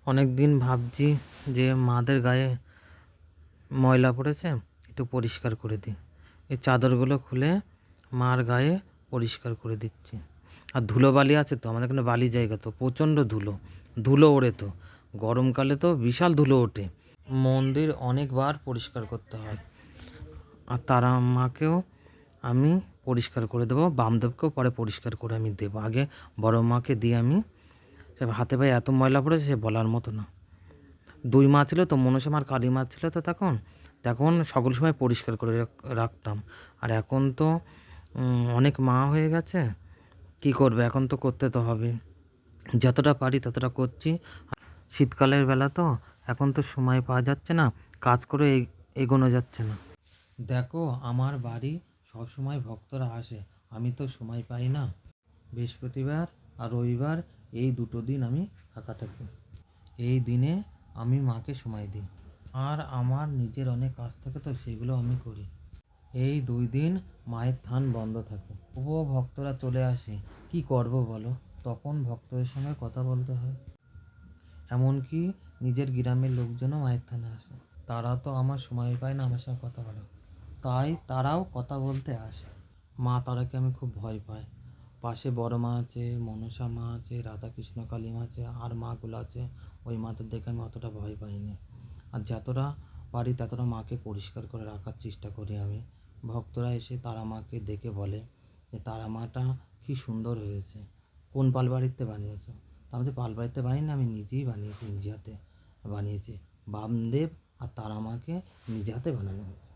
অনেক দিন ভাবছি যে মাদের গায়ে ময়লা পড়েছে, একটু পরিষ্কার করে দিই। এই চাদরগুলো খুলে মার গায়ে পরিষ্কার করে দিচ্ছি। আর ধুলোবালি আছে তো, আমাদের এখানে বালি জায়গা তো, প্রচণ্ড ধুলো ধুলো ওড়ে তো, গরমকালে তো বিশাল ধুলো ওঠে। মন্দির অনেকবার পরিষ্কার করতে হয়। আর তারা মাকেও আমি পরিষ্কার করে দেবো, বামদেবকেও পরে পরিষ্কার করে আমি দেবো। আগে বড় মাকে দিয়ে আমি, সে হাতে পায়ে এত ময়লা পড়েছে সে বলার মতো না। দুই মা ছিল তো, মনসা মার কালী মা ছিল তো, তখন তখন সকল সময় পরিষ্কার করে রাখতাম। আর এখন তো অনেক মা হয়ে গেছে, কি করবে, এখন তো করতে তো হবে। যতটা পারি ততটা করছি। শীতকালের বেলা তো, এখন তো সময় পাওয়া যাচ্ছে না, কাজ করে এগোনো যাচ্ছে না। দেখো, আমার বাড়ি সব সময় ভক্তরা আসে, আমি তো সময় পাই না। বৃহস্পতিবার আর রবিবার এই দুটো দিন আমি ফাঁকা থাকি। এই দিনে আমি মাকে সময় দিই। আর আমার নিজের অনেক কাজ থাকে তো, সেগুলো আমি করি। এই 2 দিন মায়ের থান বন্ধ থাকে, তবুও ভক্তরা চলে আসে। কি করব বলো, তখন ভক্তদের সঙ্গে কথা বলতে হয়। এমনকি নিজের গ্রামের লোকজনও মায়ের থানে আসে। তারা তো আমার সময় পায় না আমার সঙ্গে কথা বলার, তাই তারাও কথা বলতে আসে। মা তারাকে আমি খুব ভয় পাই। পাশে বড় মা আছে, মনসা মা আছে, রাধাকৃষ্ণ কালী মা আছে, আর মাগুলো আছে, ওই মাদের দেখে আমি অতটা ভয় পাইনি। আর যতটা পারি ততটা মাকে পরিষ্কার করে রাখার চেষ্টা করি আমি। ভক্তরা এসে তারা মাকে দেখে বলে যে তারা মাটা কী সুন্দর হয়েছে, কোন পালবাড়িতে বানিয়েছো? তা আমি যে পালবাড়িতে বানিয়ে না, আমি নিজেই বানিয়েছি, নিজে হাতে বানিয়েছি। বামদেব আর তারা মাকে নিজে হাতে বানানো হয়েছে।